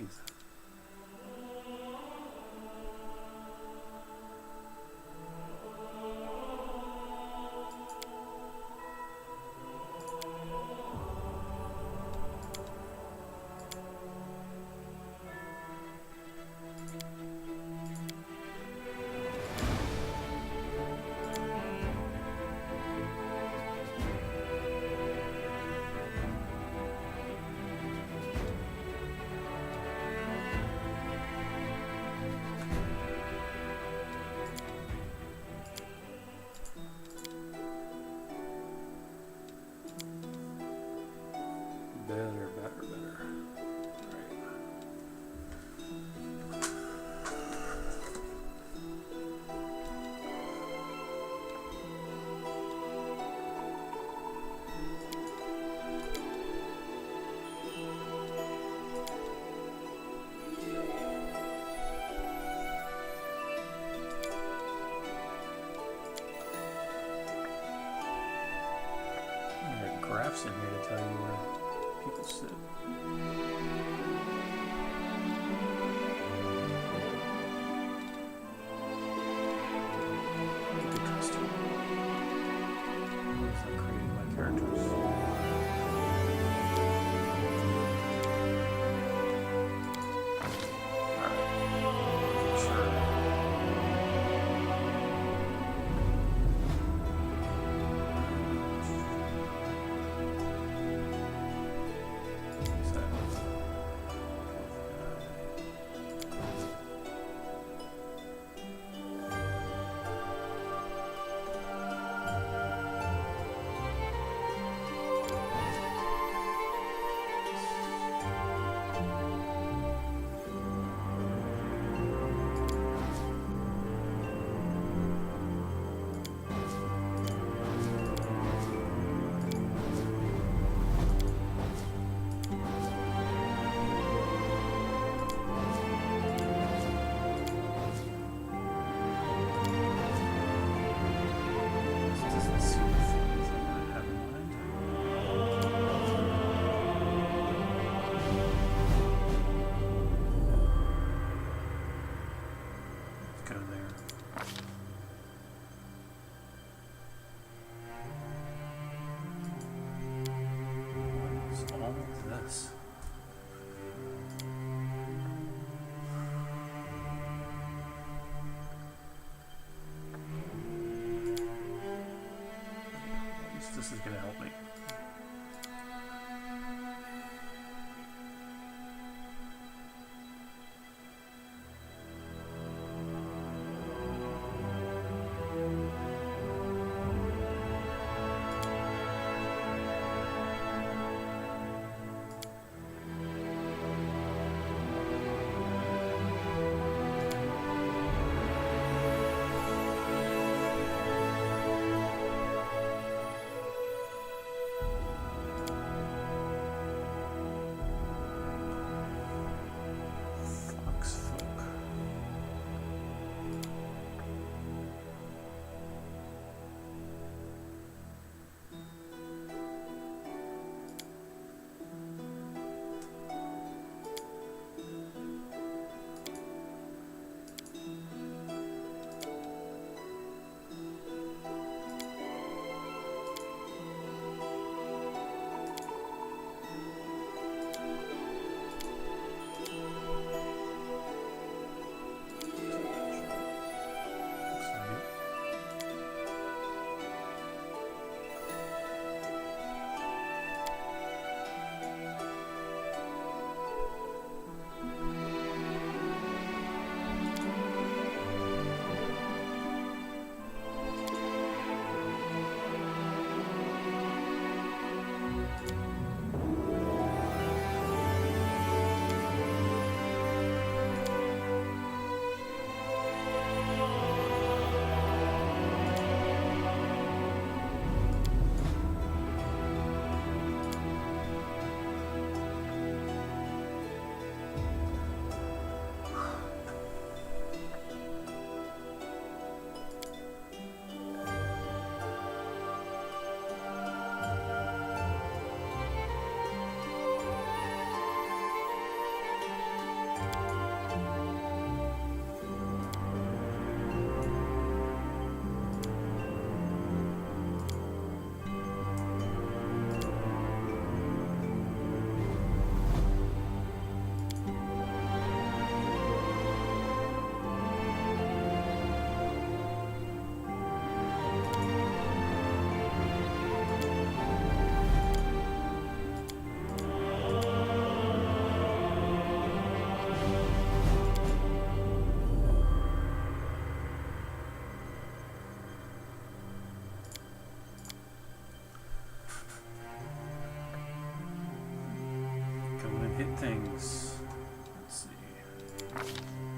settings. Better. There are graphs in here to tell you where people sit. Good custom. It's not creating my characters. This is going to help me. things. Let's see.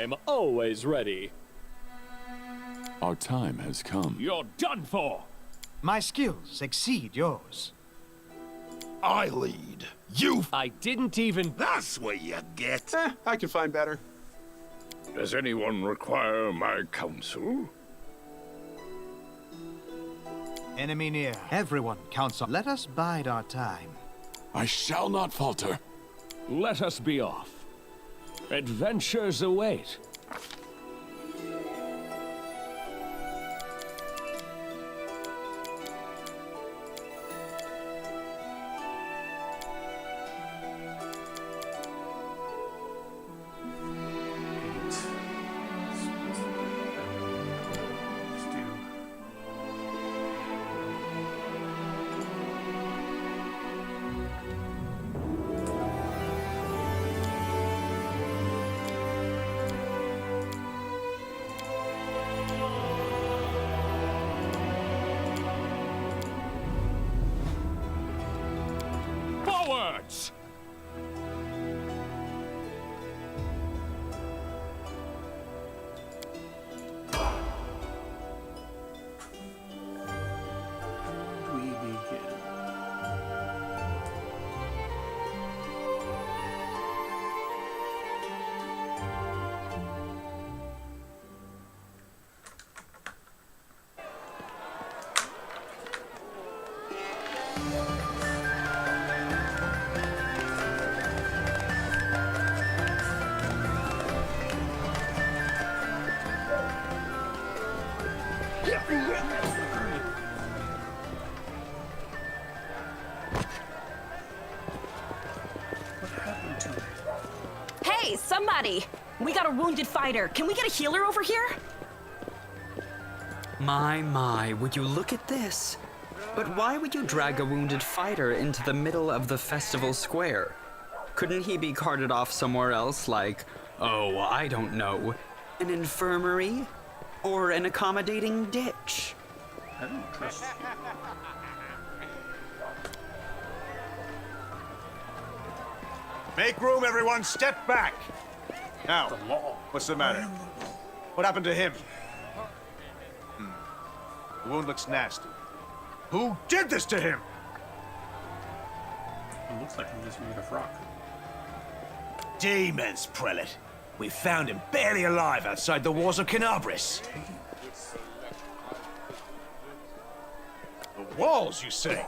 I'm always ready. Our time has come. You're done for! My skills exceed yours. I lead. You... I didn't even... That's what you get. I can find better. Does anyone require my counsel? Enemy near. Everyone counts on. Let us bide our time. I shall not falter. Let us be off. Adventures await. Forwards! We begin. What happened to it? Hey, somebody! We got a wounded fighter. Can we get a healer over here? My, would you look at this? But why would you drag a wounded fighter into the middle of the festival square? Couldn't he be carted off somewhere else, like, oh, I don't know, an infirmary? Or an accommodating ditch? I don't trust you. Make room, everyone. Step back. Now, The law. what's the matter? What happened to him? The wound looks nasty. Who did this to him? It looks like I'm just made of rock. Demons, Prelate. We found him barely alive outside the walls of Canabris. The walls, you say?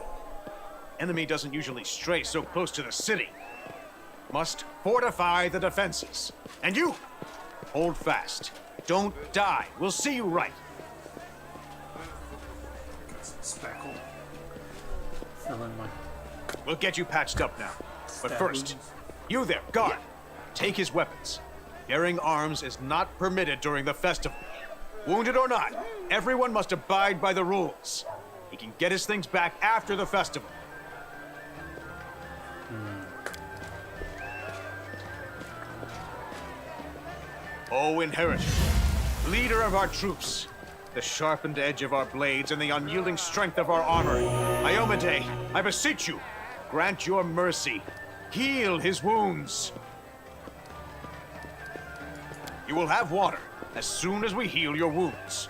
Enemy doesn't usually stray so close to the city. Must fortify the defenses. And you, hold fast. Don't die. We'll see you right. Got some spackle. Fill in my We'll get you patched up now. But stab first, wounds. you there, guard. Take his weapons. Bearing arms is not permitted during the festival. Wounded or not, everyone must abide by the rules. He can get his things back after the festival. O Inheritor, leader of our troops, the sharpened edge of our blades and the unyielding strength of our armor, Iomade, I beseech you, grant your mercy. Heal his wounds. You will have water as soon as we heal your wounds.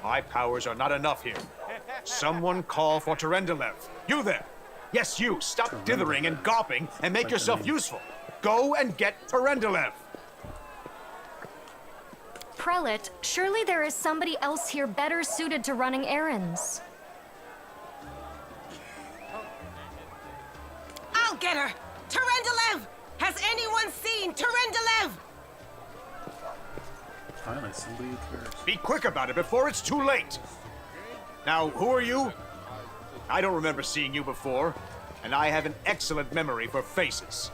My powers are not enough here. Someone call for Terendelev. You there! Yes, you! Stop dithering and gawping and make Like yourself the name. useful! Go and get Terendelev! Prelate, surely there is somebody else here better suited to running errands. I'll get her! Terendelev! Has anyone seen Terendelev? Finally, somebody who cares. Be quick about it before it's too late! Now, who are you? I don't remember seeing you before, and I have an excellent memory for faces.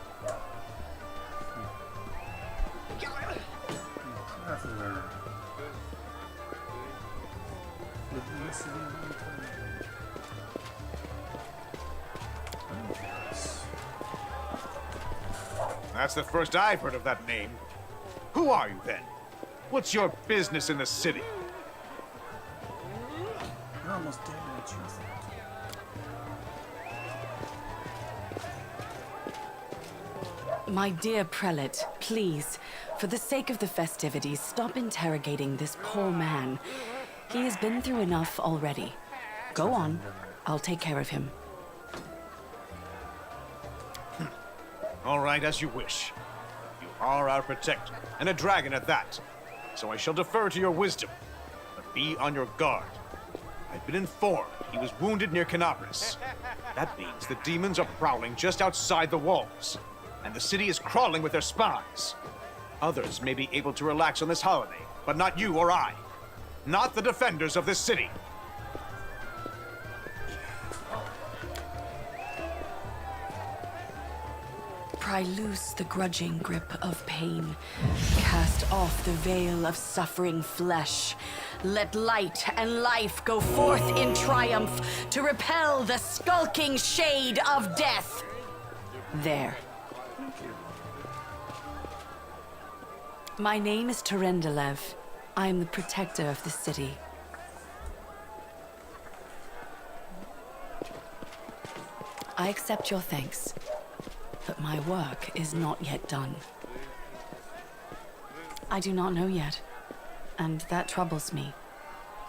Traveler. Lived in the city a long time ago. Yes. That's the first I've heard of that name. Who are you then? What's your business in the city? You're almost dead in the truth. My dear prelate, please, for the sake of the festivities, stop interrogating this poor man. He has been through enough already. Go on. I'll take care of him. All right, as you wish. You are our protector, and a dragon at that. So I shall defer to your wisdom. But be on your guard. I've been informed he was wounded near Canabras. That means the demons are prowling just outside the walls, and the city is crawling with their spies. Others may be able to relax on this holiday, but not you or I. Not the defenders of this city. Pry loose the grudging grip of pain. Cast off the veil of suffering flesh. Let light and life go forth in triumph to repel the skulking shade of death. There. My name is Terendelev. I am the protector of the city. I accept your thanks. But my work is not yet done. I do not know yet, and that troubles me.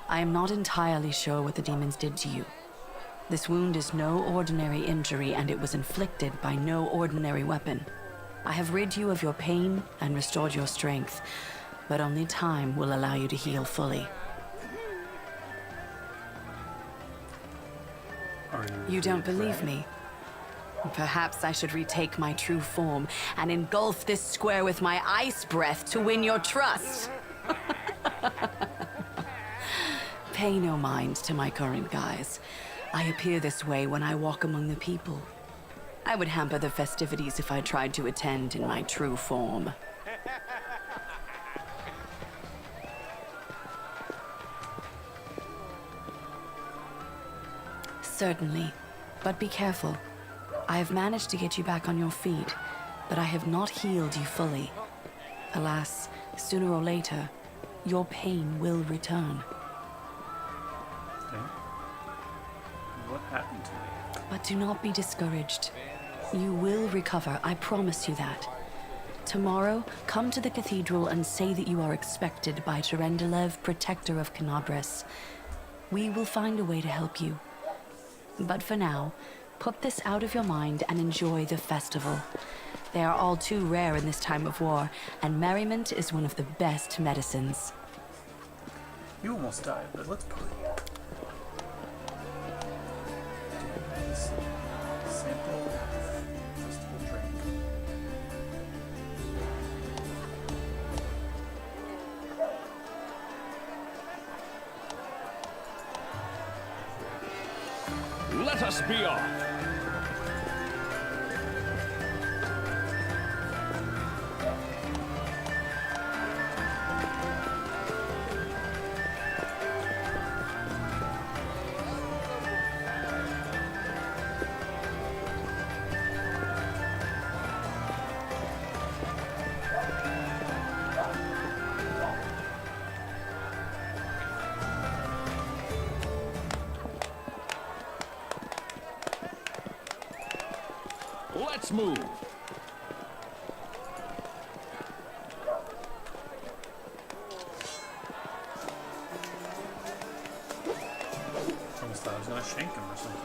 I am not entirely sure what the demons did to you. This wound is no ordinary injury, and it was inflicted by no ordinary weapon. I have rid you of your pain and restored your strength, but only time will allow you to heal fully. You don't believe me? Perhaps I should retake my true form and engulf this square with my ice breath to win your trust. Pay no mind to my current guise. I appear this way when I walk among the people. I would hamper the festivities if I tried to attend in my true form. Certainly, but be careful. I have managed to get you back on your feet, but I have not healed you fully. Alas, sooner or later, your pain will return. Okay. What happened to me? But do not be discouraged. You will recover, I promise you that. Tomorrow, come to the cathedral and say that you are expected by Terendelev, protector of Canabras. We will find a way to help you. But for now, put this out of your mind and enjoy the festival. They are all too rare in this time of war, and merriment is one of the best medicines. You almost died, but let's party. Sample festival drink. Let us be off. Let's move. Almost thought I was gonna shank him or something.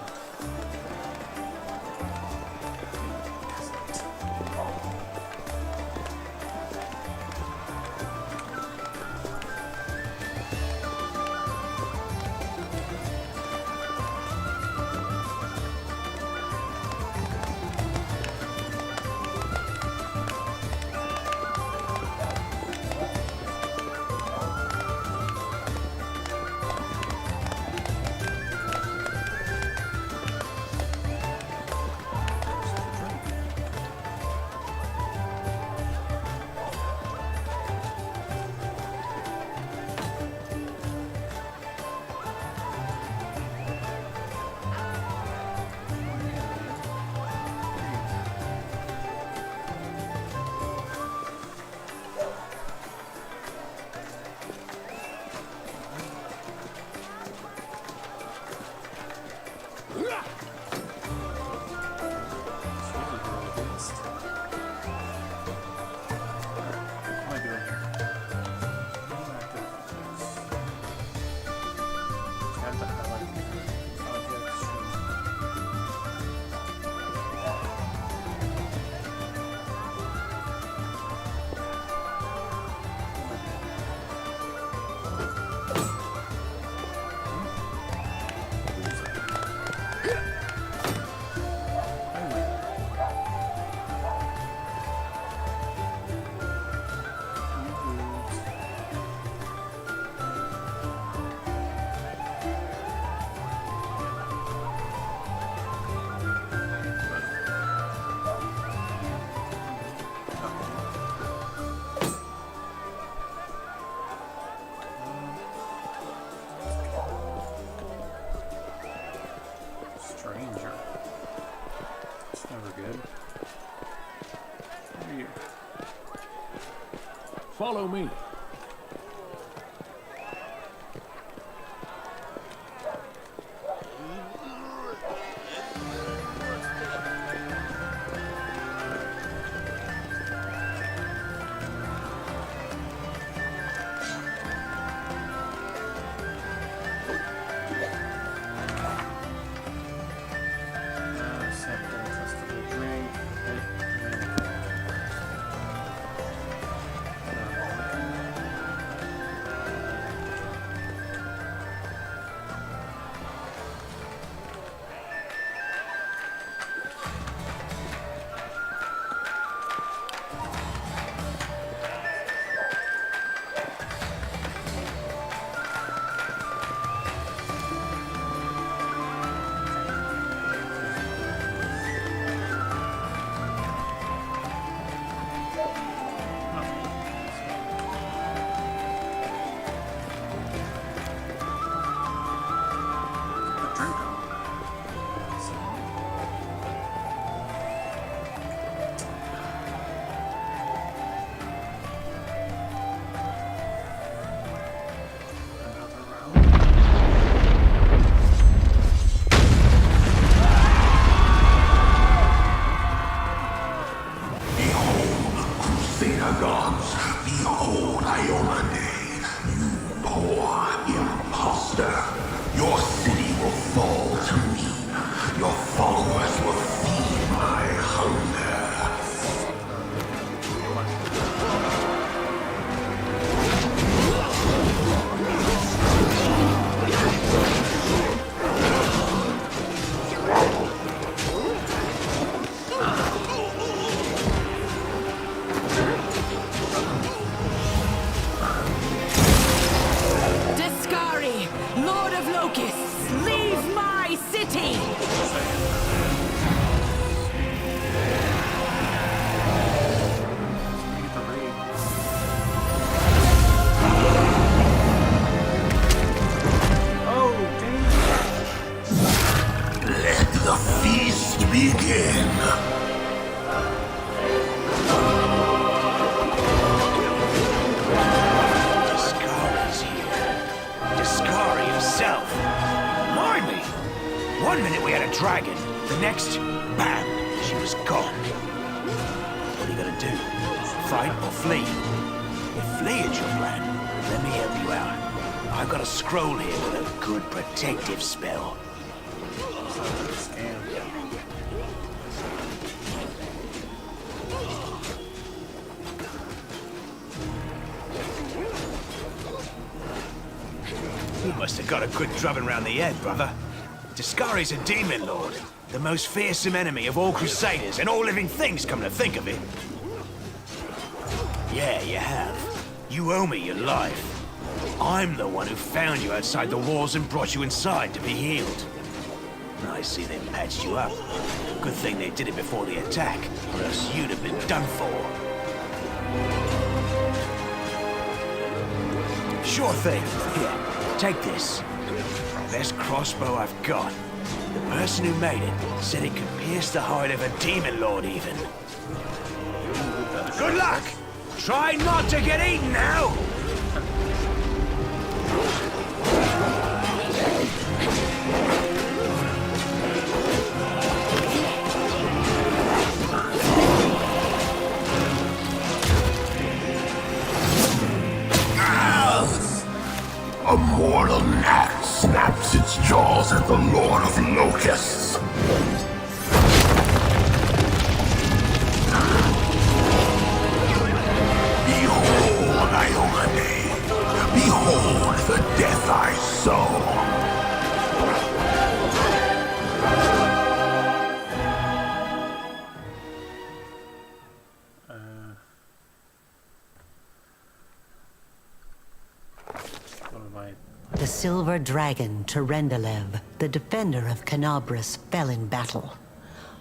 good. Over here. Follow me. Sample, festival drink. dragon. The next, bam, she was gone. What are you gonna do? Fight or flee? If flee is your plan, let me help you out. I've got a scroll here with a good protective spell. You must have got a good drubbing round the head, brother. Discari's a demon lord, the most fearsome enemy of all crusaders and all living things, come to think of it. Yeah, you have. You owe me your life. I'm the one who found you outside the walls and brought you inside to be healed. I see they patched you up. Good thing they did it before the attack, or else you'd have been done for. Sure thing. Here, take this. Best crossbow I've got. The person who made it said it could pierce the heart of a demon lord even. Good luck! Try not to get eaten now! A mortal gnat snaps its jaws at the Lord of Locusts. Behold, Iomade. Behold the death I sow. The silver dragon, Terendelev, the defender of Canabras, fell in battle.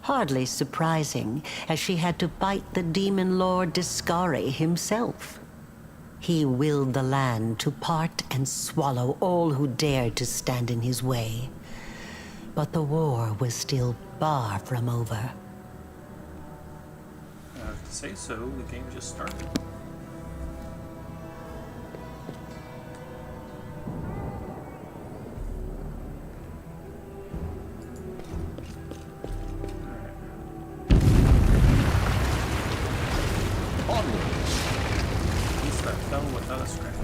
Hardly surprising, as she had to fight the demon lord Discari himself. He willed the land to part and swallow all who dared to stand in his way. But the war was still far from over. Say so, the game just started. At least I fell without a scratch.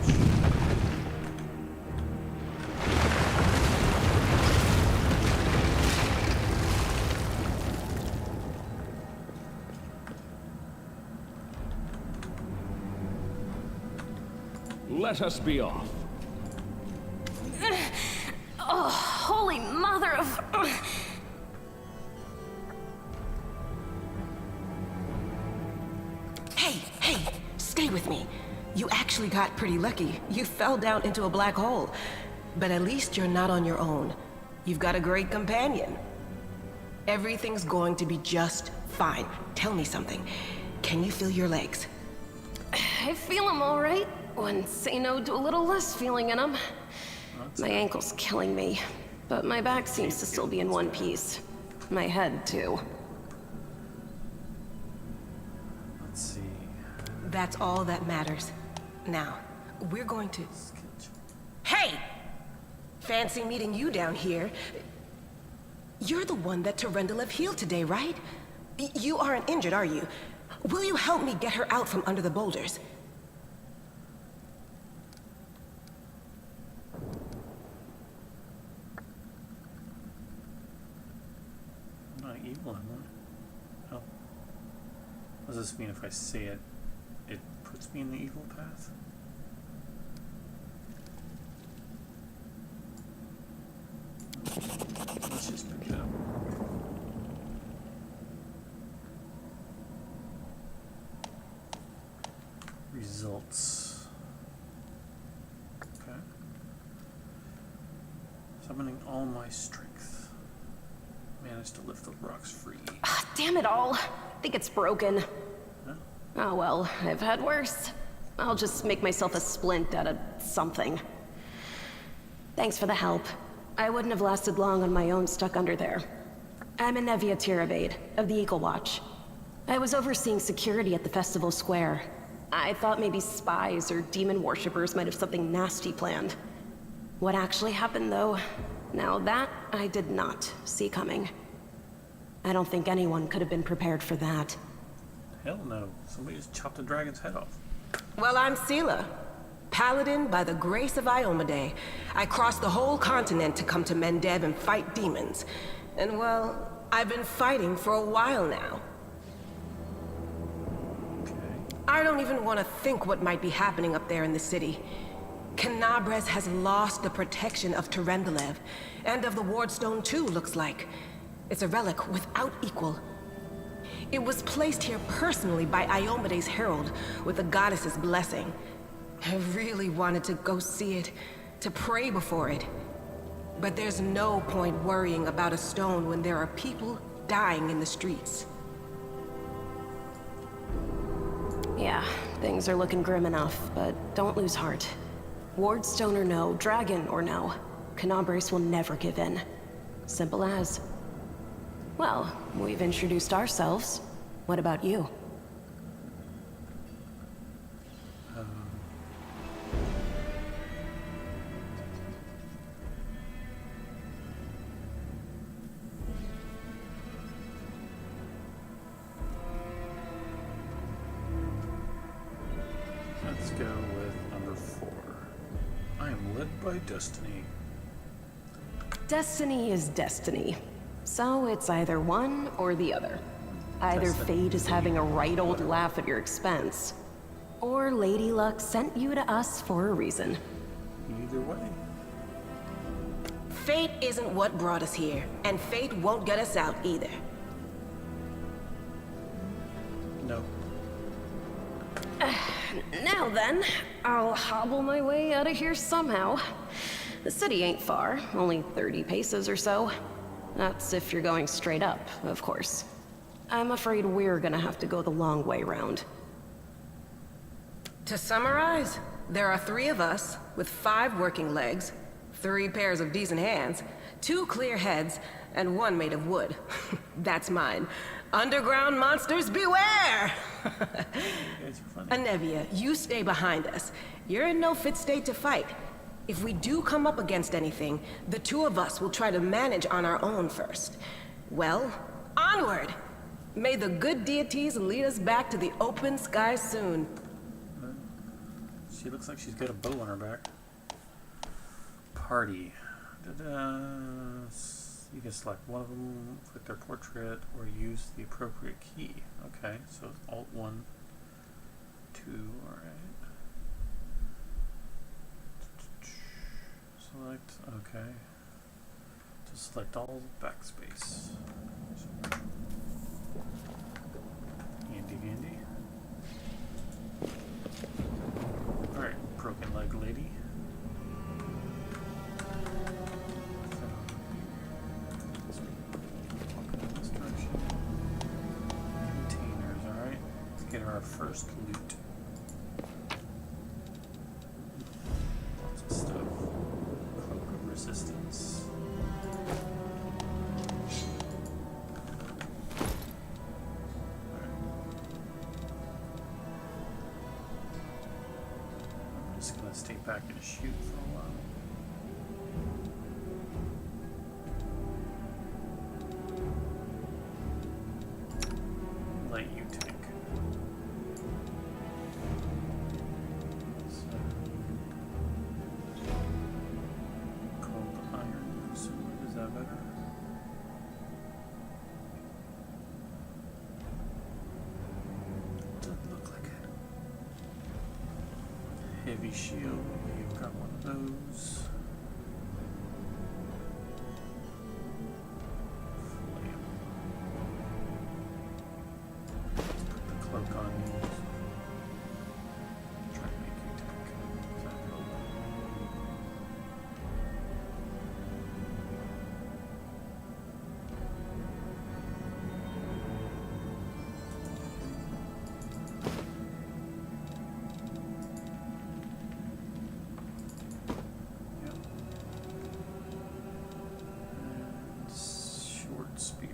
Let us be off. Oh, holy mother of... Hey, stay with me. You actually got pretty lucky. You fell down into a black hole. But at least you're not on your own. You've got a great companion. Everything's going to be just fine. Tell me something. Can you feel your legs? I feel them all right. When say no to a little less feeling in them. My ankle's killing me, but my back seems to still be in one piece. My head, too. Let's see. That's all that matters. Now, we're going to... Hey! Fancy meeting you down here. You're the one that Terendelev healed today, right? You aren't injured, are you? Will you help me get her out from under the boulders? I'm not evil, am I? Oh. What does this mean if I say it? It puts me in the evil path? Let's just pick it up. Results. Okay. Summoning all my strength. Managed to lift the rocks free. Ah, damn it all. I think it's broken. Huh? Oh well, I've had worse. I'll just make myself a splint out of something. Thanks for the help. I wouldn't have lasted long on my own stuck under there. I'm Anevia Tirabade, of the Eagle Watch. I was overseeing security at the festival square. I thought maybe spies or demon worshippers might have something nasty planned. What actually happened, though, now that I did not see coming. I don't think anyone could have been prepared for that. Hell no. Somebody just chopped a dragon's head off. Well, I'm Sela. Paladin by the grace of Iomade. I crossed the whole continent to come to Mendev and fight demons. And well, I've been fighting for a while now. Okay. I don't even want to think what might be happening up there in the city. Canabres has lost the protection of Terendelev, and of the Wardstone too, looks like. It's a relic without equal. It was placed here personally by Iomade's herald, with the goddess's blessing. I really wanted to go see it, to pray before it. But there's no point worrying about a stone when there are people dying in the streets. Yeah, things are looking grim enough, but don't lose heart. Wardstone or no, dragon or no, Canabres will never give in. Simple as. Well, we've introduced ourselves. What about you? Let's go with number 4. I am led by destiny. Destiny is destiny. So it's either one or the other. Either fate is having a right old laugh at your expense, or Lady Luck sent you to us for a reason. Either way. Fate isn't what brought us here, and fate won't get us out either. No. Now then, I'll hobble my way out of here somehow. The city ain't far, only 30 paces or so. That's if you're going straight up, of course. I'm afraid we're gonna have to go the long way round. To summarize, there are 3 of us, with 5 working legs, 3 pairs of decent hands, 2 clear heads, and 1 made of wood. That's mine. Underground monsters beware! You guys are funny. Anevia, you stay behind us. You're in no fit state to fight. If we do come up against anything, the two of us will try to manage on our own first. Well, onward! May the good deities lead us back to the open sky soon. She looks like she's got a bow on her back. Party. You can select one of them, click their portrait, or use the appropriate key. Okay, so Alt 1, 2, alright. Select, okay. To select all backspace. Handy dandy. Alright, broken leg lady. Containers, alright. Let's get our first loot. Lots of stuff. Cloak of resistance. I'm just gonna stay back and shoot for a while. Let you take. So, cold iron. So is that better? Doesn't look like it. Heavy shield. You've got one of those. Cloak on you. Try to make you tank. Does that help? Yep. And short spear.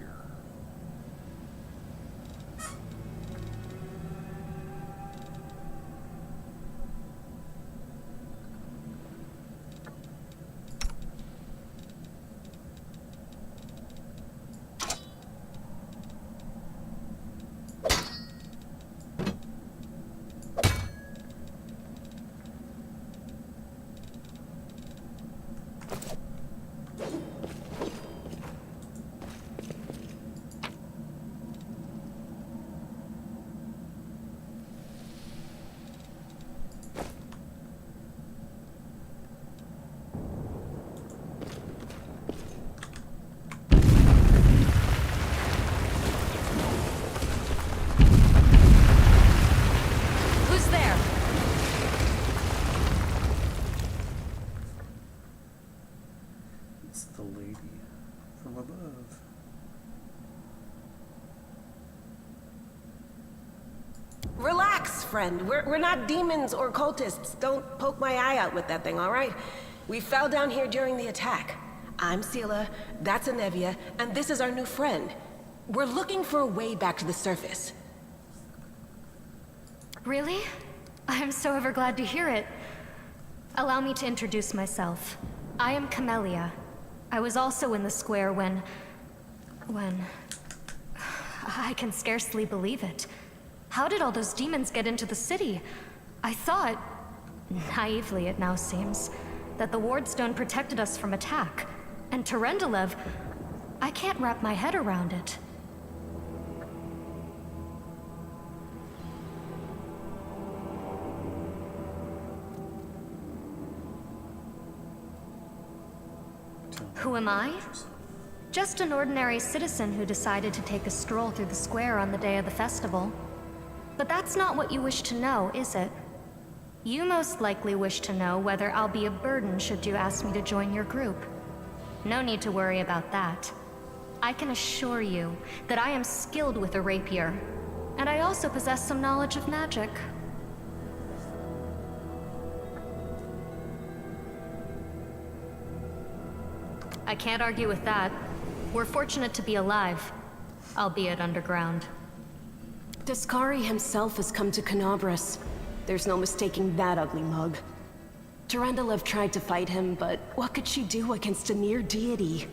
Who's there? It's the lady from above. Relax, friend. We're not demons or cultists. Don't poke my eye out with that thing, all right? We fell down here during the attack. I'm Sela, that's Anevia, and this is our new friend. We're looking for a way back to the surface. Really? I'm so ever glad to hear it. Allow me to introduce myself. I am Camellia. I was also in the square when... I can scarcely believe it. How did all those demons get into the city? I thought, naively it now seems, that the Wardstone protected us from attack. And Terendelev, I can't wrap my head around it. Who am I? Just an ordinary citizen who decided to take a stroll through the square on the day of the festival. But that's not what you wish to know, is it? You most likely wish to know whether I'll be a burden should you ask me to join your group. No need to worry about that. I can assure you that I am skilled with a rapier, and I also possess some knowledge of magic. I can't argue with that. We're fortunate to be alive. albeit underground. Discari himself has come to Canabras. There's no mistaking that ugly mug. Durendalev tried to fight him, but what could she do against a near deity?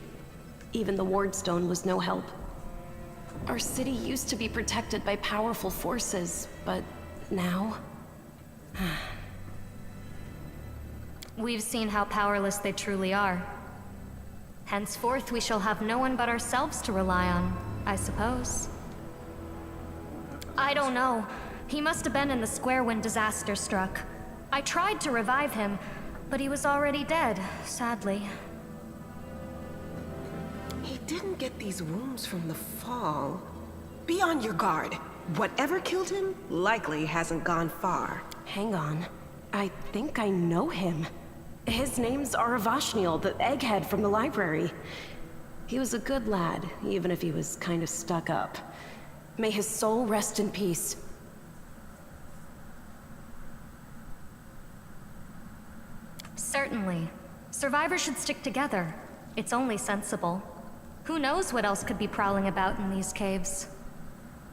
Even the Wardstone was no help. Our city used to be protected by powerful forces, but now... We've seen how powerless they truly are. Henceforth, we shall have no one but ourselves to rely on, I suppose. I don't know. He must have been in the square when disaster struck. I tried to revive him, but he was already dead, sadly. He didn't get these wounds from the fall. Be on your guard. Whatever killed him likely hasn't gone far. Hang on. I think I know him. His name's Aravashniel, the egghead from the library. He was a good lad, even if he was kind of stuck up. May his soul rest in peace. Certainly. Survivors should stick together. It's only sensible. Who knows what else could be prowling about in these caves?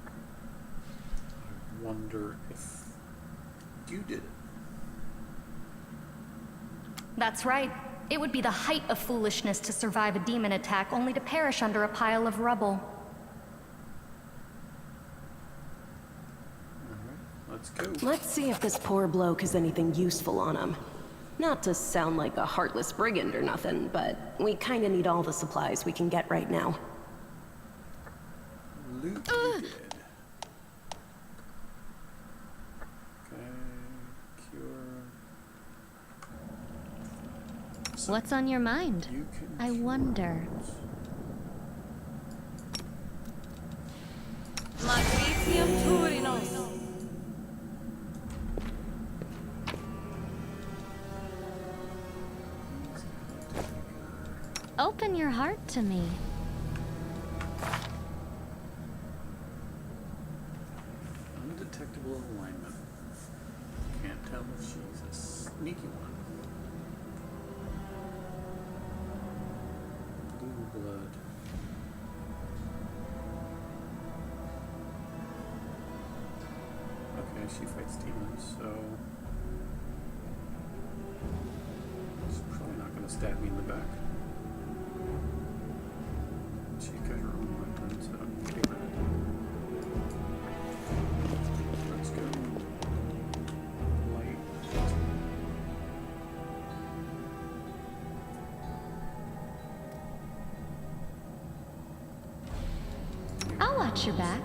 I wonder if you did it. That's right. It would be the height of foolishness to survive a demon attack only to perish under a pile of rubble. Let's go. Let's see if this poor bloke has anything useful on him. Not to sound like a heartless brigand or nothing, but we kinda need all the supplies we can get right now. Loot needed. Okay, cure. So What's on your mind? you can I cure wonder. wounds. Matricium Turinos. Open your heart to me. Undetectable alignment. Can't tell if she's a sneaky one. Blue blood. Okay, she fights demons, so she's probably not gonna stab me in the back. She's got her own weapon, so favorite. Let's go. Light. I'll watch your back.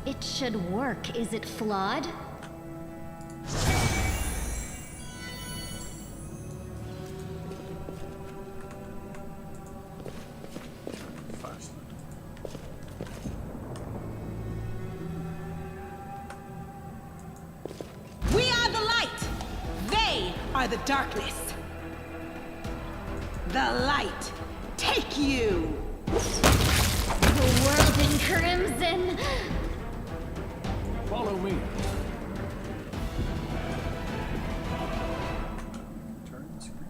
It should work. Is it flawed? Flashlight. We are the light! They are the darkness! The light, take you! The world in crimson! Follow me. Turn the screen.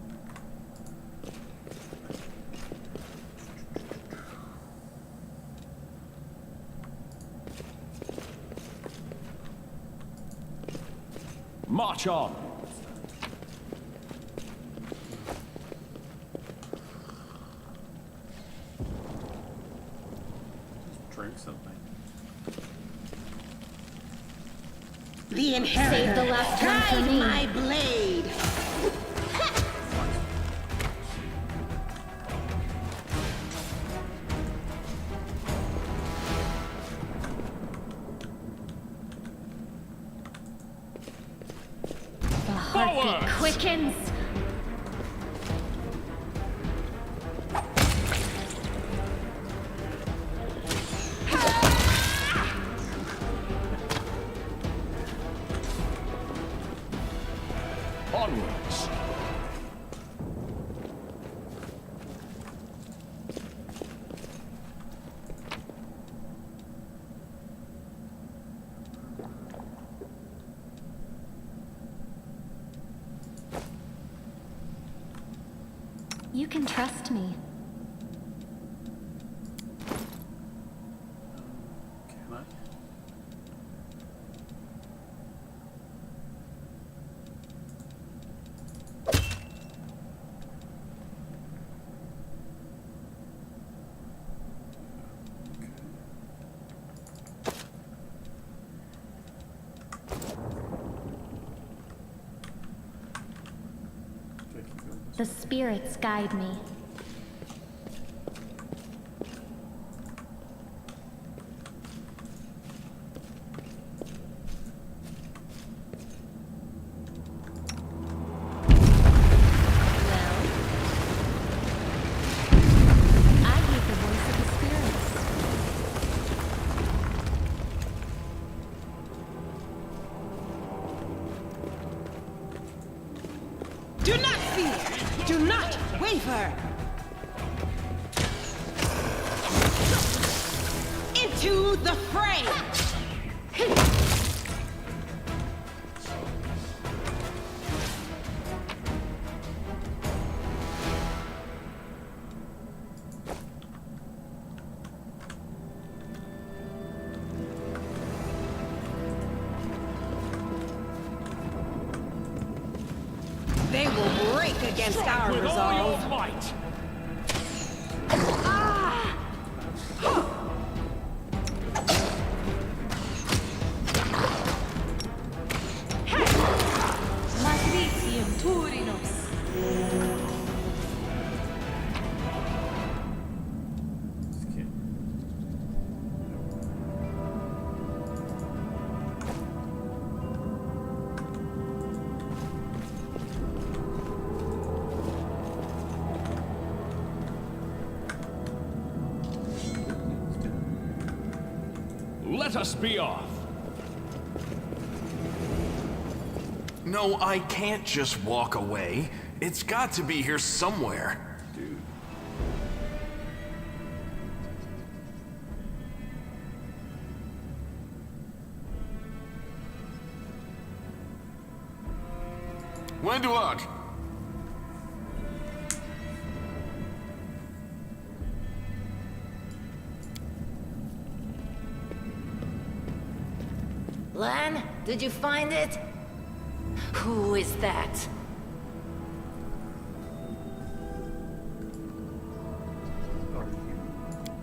March on. Just drink something. The inheritor, Save the last one for guide me. my blade! The heartbeat quickens. You can trust me. Can I? The spirits guide me. I hear the voice of the spirits. Do not fear! Do not waver! Into the fray! They will break against our With all resolve. your might! Matricium Turinos. Skip. Let us be off! No, I can't just walk away. It's got to be here somewhere. Dude. Wenduok! Lan, did you find it? Who is that?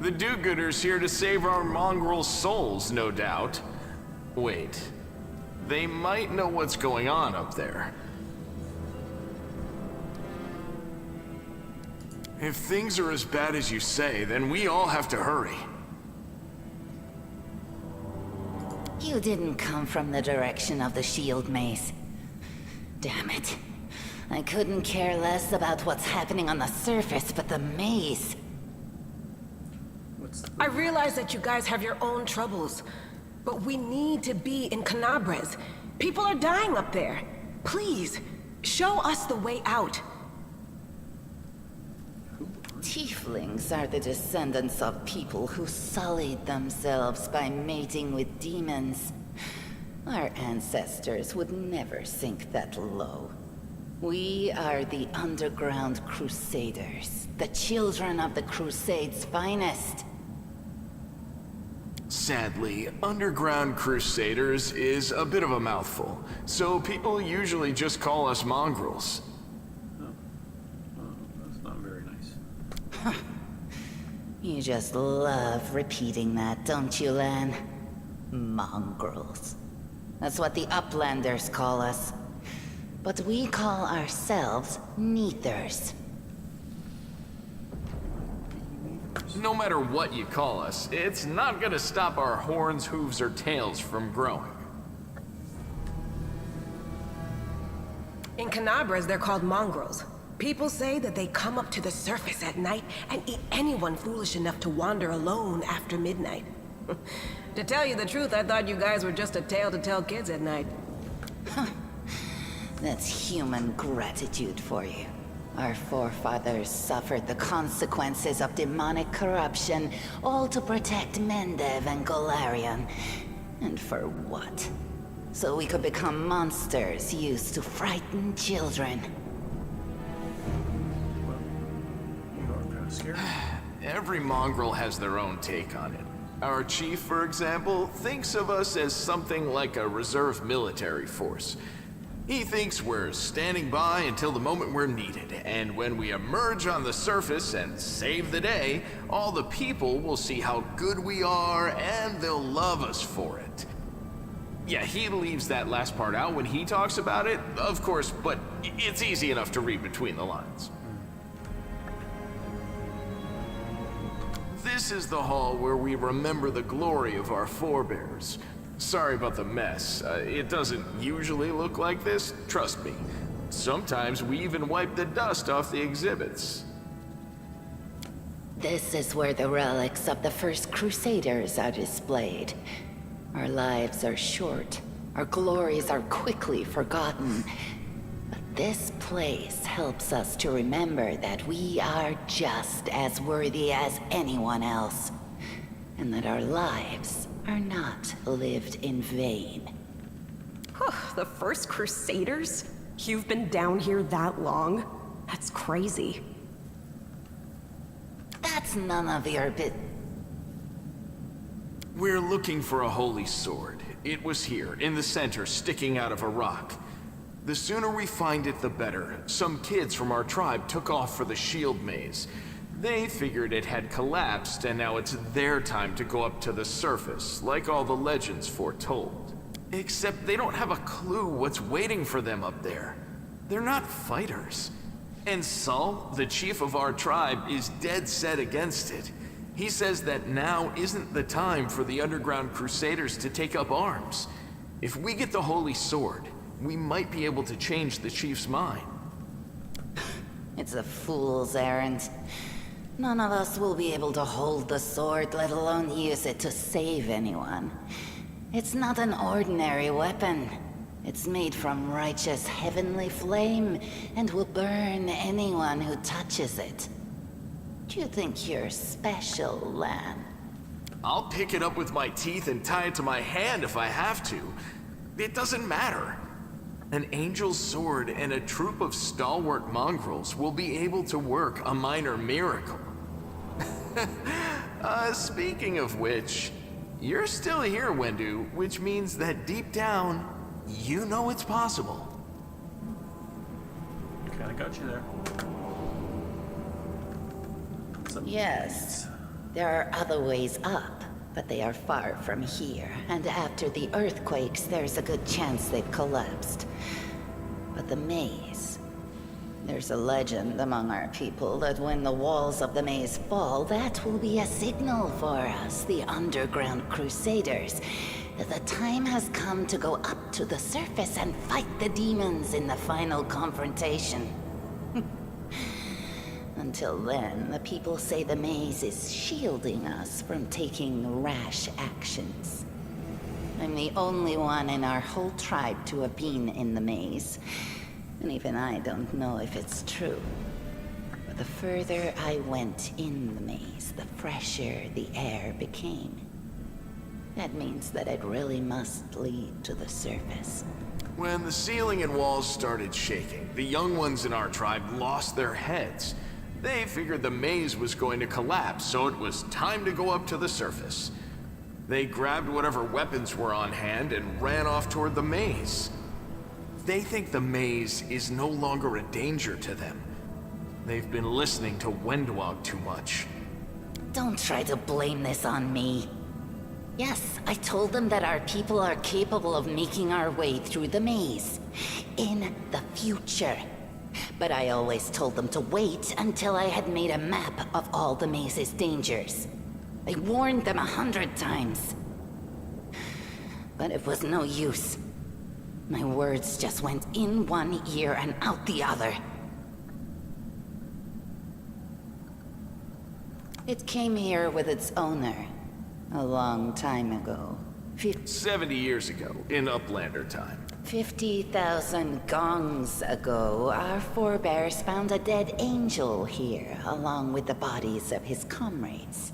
The do-gooders here to save our mongrel souls, no doubt. Wait. They might know what's going on up there. If things are as bad as you say, then we all have to hurry. You didn't come from the direction of the shield maze. Damn it. I couldn't care less about what's happening on the surface, but the maze. I realize that you guys have your own troubles, but we need to be in Canabres. People are dying up there. Please, show us the way out. Tieflings are the descendants of people who sullied themselves by mating with demons. Our ancestors would never sink that low. We are the Underground Crusaders, the children of the Crusade's finest. Sadly, Underground Crusaders is a bit of a mouthful, so people usually just call us mongrels. That's not very nice. You just love repeating that, don't you, Lan? Mongrels. That's what the Uplanders call us. But we call ourselves Neathers. No matter what you call us, it's not gonna stop our horns, hooves, or tails from growing. In Canabres, they're called mongrels. People say that they come up to the surface at night and eat anyone foolish enough to wander alone after midnight. To tell you the truth, I thought you guys were just a tale to tell kids at night. That's human gratitude for you. Our forefathers suffered the consequences of demonic corruption, all to protect Mendev and Golarion. And for what? So we could become monsters used to frighten children. scary. Every mongrel has their own take on it. Our chief, for example, thinks of us as something like a reserve military force. He thinks we're standing by until the moment we're needed, and when we emerge on the surface and save the day, all the people will see how good we are and they'll love us for it. Yeah, he leaves that last part out when he talks about it, of course, but it's easy enough to read between the lines. This is the hall where we remember the glory of our forebears. Sorry about the mess. It doesn't usually look like this, trust me. Sometimes we even wipe the dust off the exhibits. This is where the relics of the first Crusaders are displayed. Our lives are short. Our glories are quickly forgotten. But this place helps us to remember that we are just as worthy as anyone else, and that our lives are not lived in vain. The first Crusaders? You've been down here that long? That's crazy. That's none of your bit. We're looking for a holy sword. It was here, in the center, sticking out of a rock. The sooner we find it, the better. Some kids from our tribe took off for the shield maze. They figured it had collapsed, and now it's their time to go up to the surface, like all the legends foretold. Except they don't have a clue what's waiting for them up there. They're not fighters. And Saul, the chief of our tribe, is dead set against it. He says that now isn't the time for the underground crusaders to take up arms. If we get the holy sword, we might be able to change the chief's mind. It's a fool's errand. None of us will be able to hold the sword, let alone use it to save anyone. It's not an ordinary weapon. It's made from righteous heavenly flame and will burn anyone who touches it. Do you think you're special, Lamb? I'll pick it up with my teeth and tie it to my hand if I have to. It doesn't matter. An angel's sword and a troop of stalwart mongrels will be able to work a minor miracle. Speaking of which, you're still here, Wendu, which means that deep down, you know it's possible. Kinda got you there. Yes, there are other ways up, but they are far from here, and after the earthquakes, there's a good chance they've collapsed. But the maze... There's a legend among our people that when the walls of the maze fall, that will be a signal for us, the underground crusaders, that the time has come to go up to the surface and fight the demons in the final confrontation. Until then, the people say the maze is shielding us from taking rash actions. I'm the only one in our whole tribe to have been in the maze, and even I don't know if it's true. But the further I went in the maze, the fresher the air became. That means that it really must lead to the surface. When the ceiling and walls started shaking, the young ones in our tribe lost their heads. They figured the maze was going to collapse, so it was time to go up to the surface. They grabbed whatever weapons were on hand and ran off toward the maze. They think the maze is no longer a danger to them. They've been listening to Wendwog too much. Don't try to blame this on me. Yes, I told them that our people are capable of making our way through the maze. In the future. But I always told them to wait until I had made a map of all the maze's dangers. I warned them 100 times. But it was no use. My words just went in one ear and out the other. It came here with its owner, a long time ago. 70 years ago, in Uplander time. 50,000 gongs ago, our forebears found a dead angel here, along with the bodies of his comrades.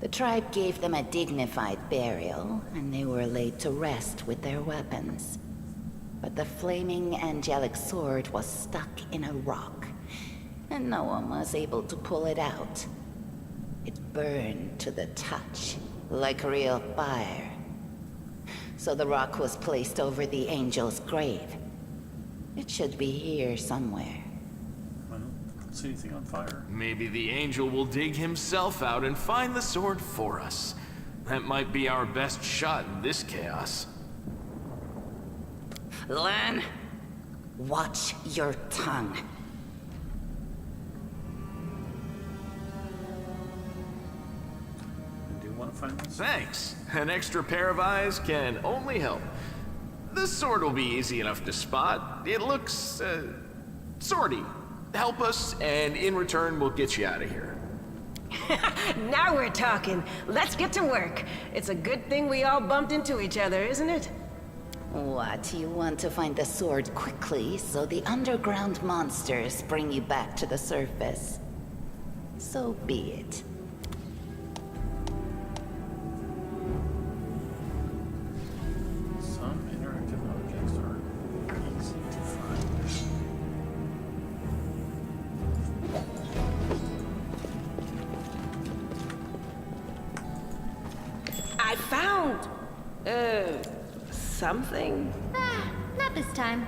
The tribe gave them a dignified burial, and they were laid to rest with their weapons. But the flaming angelic sword was stuck in a rock, and no one was able to pull it out. It burned to the touch, like real fire. So the rock was placed over the angel's grave. It should be here somewhere. I don't see anything on fire. Maybe the angel will dig himself out and find the sword for us. That might be our best shot in this chaos. Lan, watch your tongue. I do want to find this. Thanks. An extra pair of eyes can only help. The sword will be easy enough to spot. It looks, swordy. Help us, and in return, we'll get you out of here. Now we're talking. Let's get to work. It's a good thing we all bumped into each other, isn't it? What, you want to find the sword quickly so the underground monsters bring you back to the surface? So be it. Some interactive objects are easy to find. I found... something. Ah, not this time.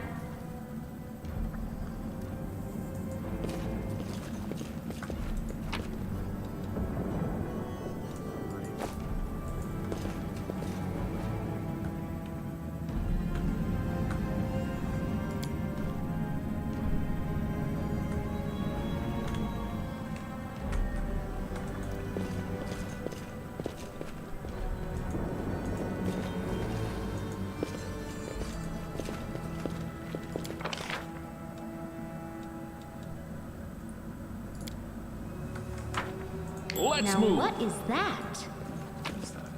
Let's now, move. what is that? What is that?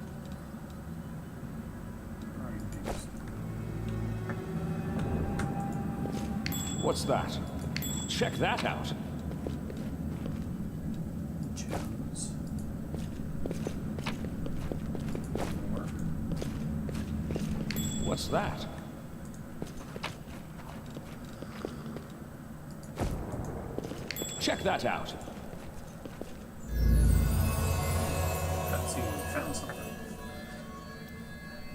What's that? Check that out. Gems. More. What's that? Check that out. Let's see, we found something.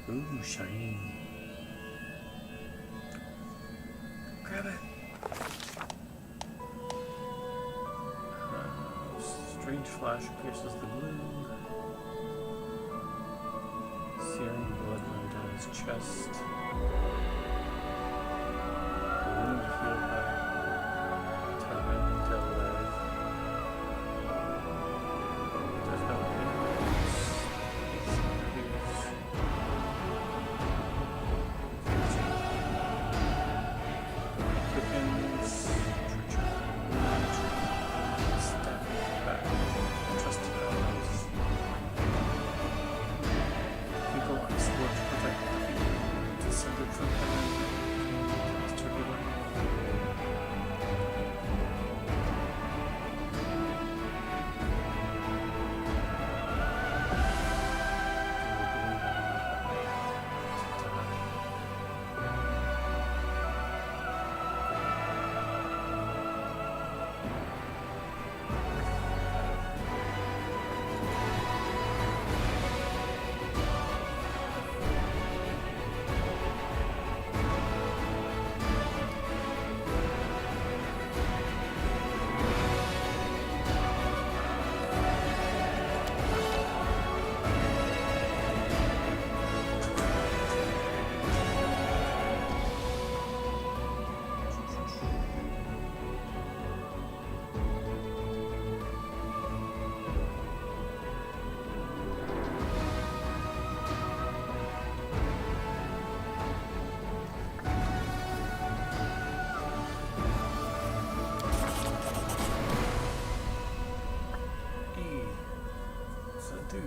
Ooh, shiny. Grab it. Strange flash pierces the gloom. Searing blood ran down his chest. The wound healed by Tarantella. There's no enemies. Quickens. Step back. Trusted allies. People I swore to protect the people descended from heaven. Cast her away. Hey, what's that dude?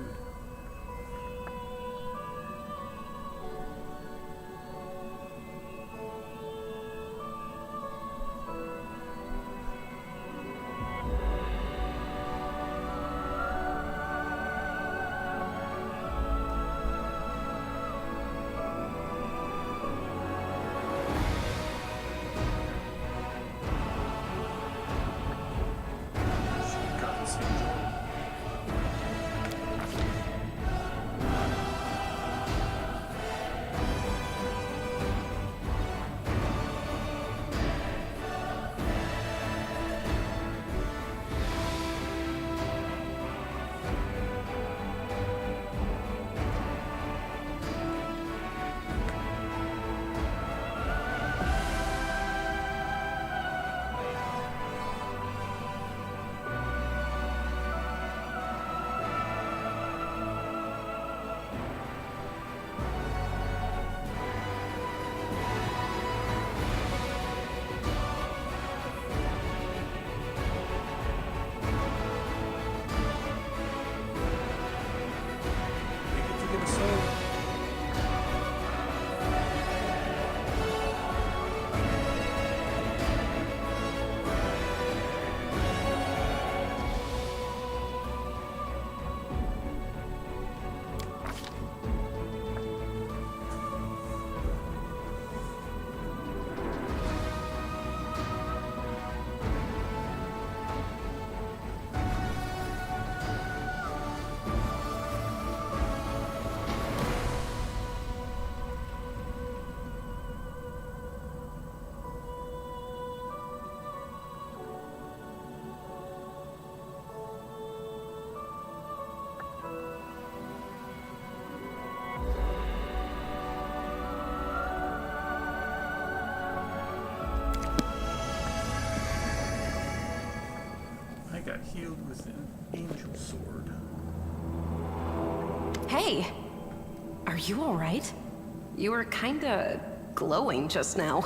got healed with an angel sword. Hey! Are you alright? You were kinda glowing just now.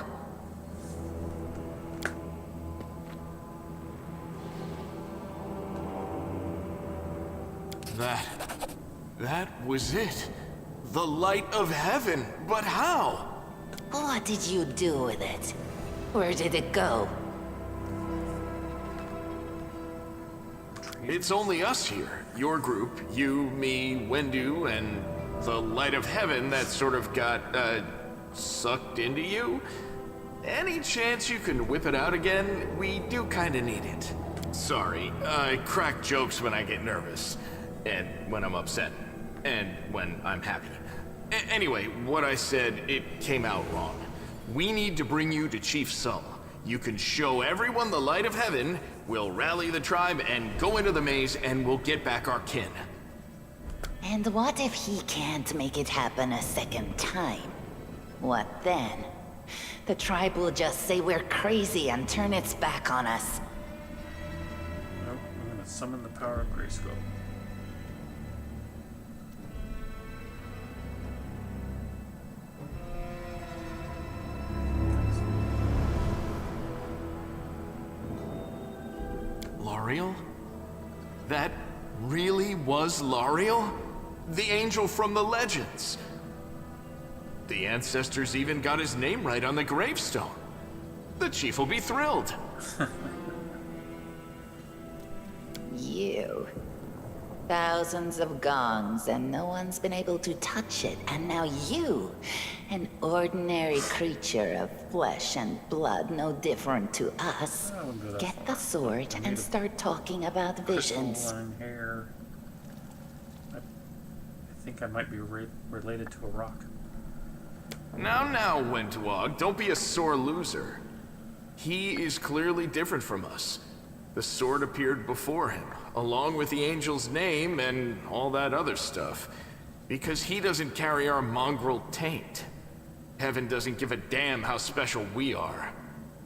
That was it. The light of heaven. But how? What did you do with it? Where did it go? It's only us here. Your group, you, me, Wendu, and the light of heaven that sort of got, sucked into you? Any chance you can whip it out again? We do kinda need it. Sorry, I crack jokes when I get nervous. And when I'm upset. And when I'm happy. Anyway, what I said, it came out wrong. We need to bring you to Chief Sull. You can show everyone the light of heaven, we'll rally the tribe and go into the maze, and we'll get back our kin. And what if he can't make it happen a second time? What then? The tribe will just say we're crazy and turn its back on us. Nope, I'm gonna summon the power of Grayskull. Lariel? That really was Lariel? The angel from the legends. The ancestors even got his name right on the gravestone. The chief will be thrilled. You. Thousands of gongs and no one's been able to touch it. And now you, an ordinary creature of flesh and blood, no different to us, get the sword and start talking about visions. Crystalline hair. I think I might be related to a rock. Now, Wentwog, don't be a sore loser. He is clearly different from us. The sword appeared before him, along with the angel's name and all that other stuff, because he doesn't carry our mongrel taint. Heaven doesn't give a damn how special we are.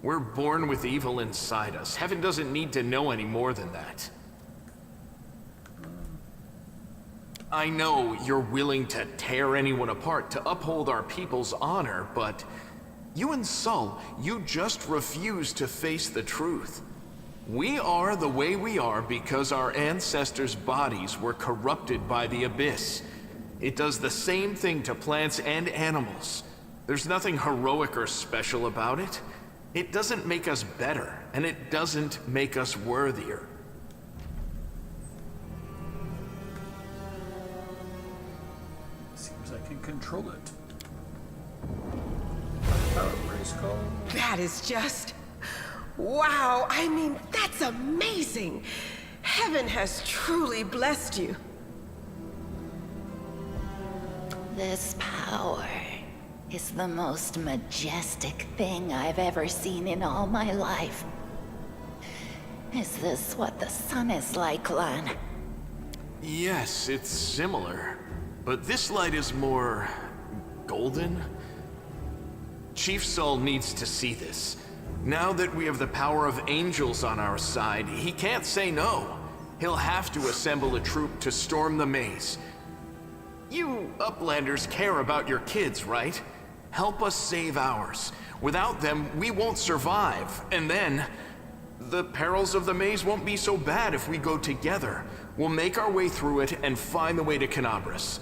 We're born with evil inside us. Heaven doesn't need to know any more than that. I know you're willing to tear anyone apart to uphold our people's honor, but you and Sull, you just refuse to face the truth. We are the way we are because our ancestors' bodies were corrupted by the Abyss. It does the same thing to plants and animals. There's nothing heroic or special about it. It doesn't make us better, and it doesn't make us worthier. Seems I can control it. Power Grayskull. That is just... wow, I mean, that's amazing! Heaven has truly blessed you. This power is the most majestic thing I've ever seen in all my life. Is this what the sun is like, Lan? Yes, it's similar. But this light is more... golden? Chief Sull needs to see this. Now that we have the power of angels on our side, he can't say no. He'll have to assemble a troop to storm the maze. You Uplanders care about your kids, right? Help us save ours. Without them, we won't survive. And then, the perils of the maze won't be so bad if we go together. We'll make our way through it and find the way to Canabras.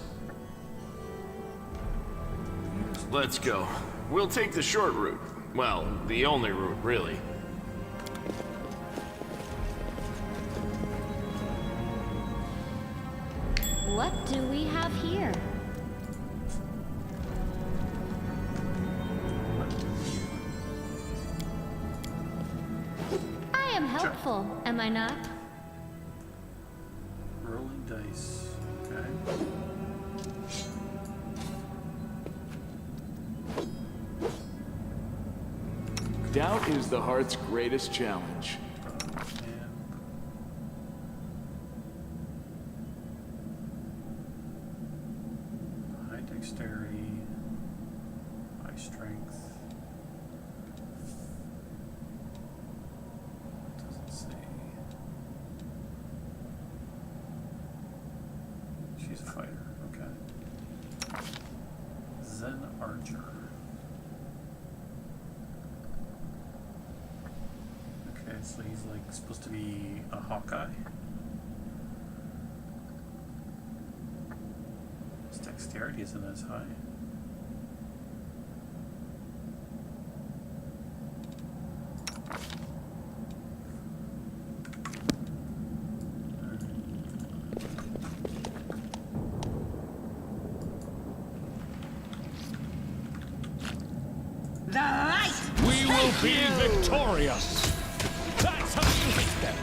Let's go. We'll take the short route. Well, the only route, really. What do we have here? I am helpful, am I not? Rolling dice. Okay. Doubt is the heart's greatest challenge. High dexterity, high strength. Doesn't say. he's a fighter. Okay. Zen Archer. Okay, so he's like supposed to be a Hawkeye. His dexterity isn't as high. The light! We will be victorious! That's how you hit them!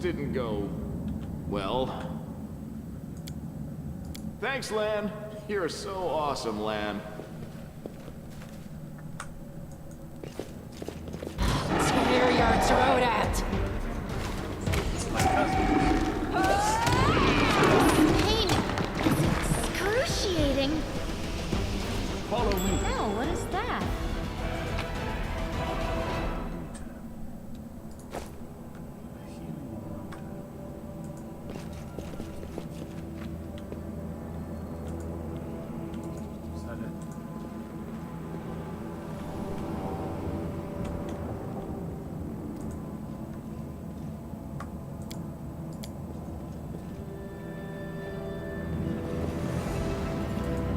Didn't go well. Thanks, Lan. You're so awesome, Lan. Superior thrown at. Pain is excruciating. Follow me. No, what is that?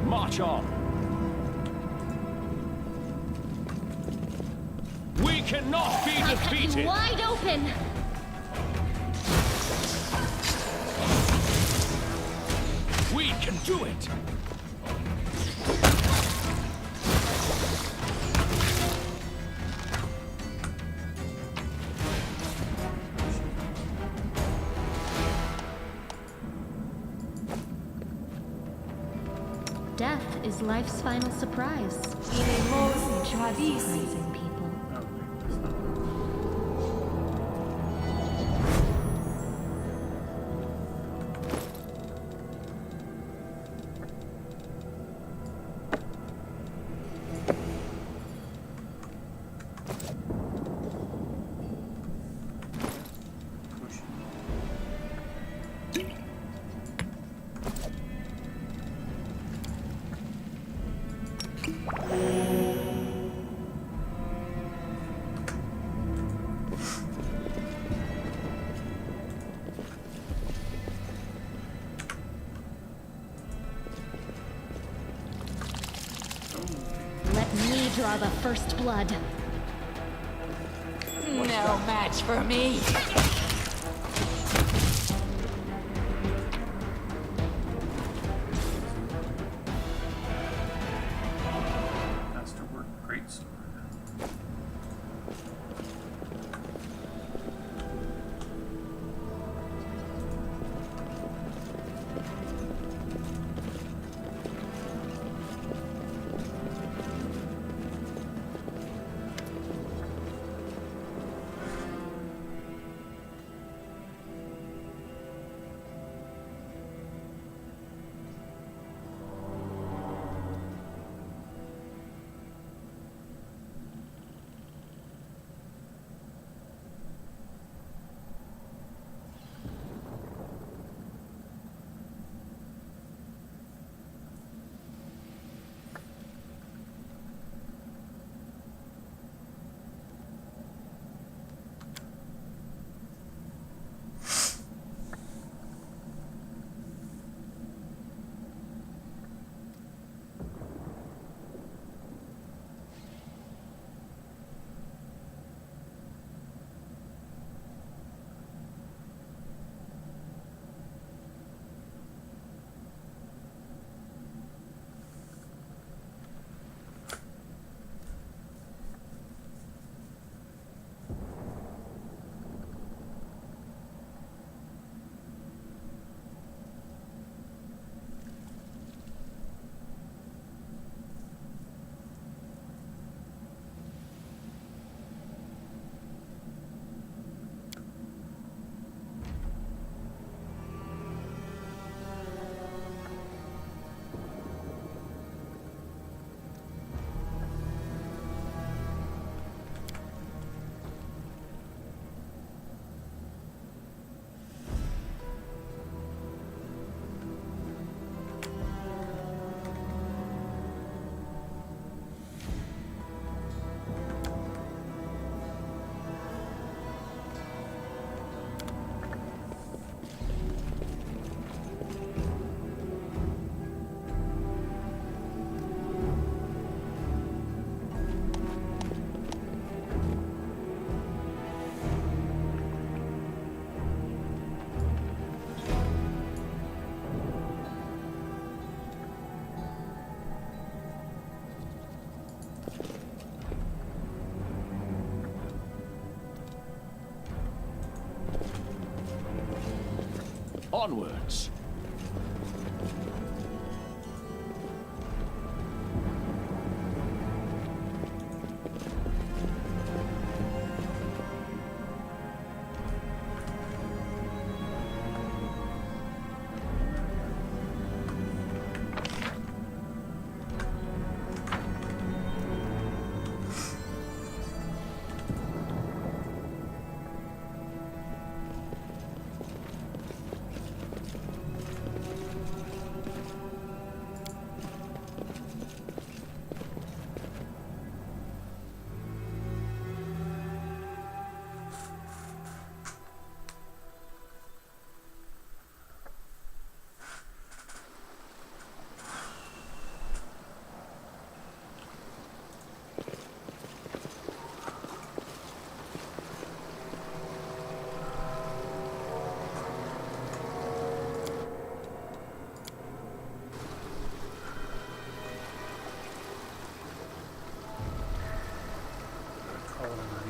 March on. We cannot be I cut defeated. you wide open. We can do it. Death is life's final surprise. Surprising people. Let me draw the first blood. No match for me. Masterwork greatsword. Onwards. Colonize.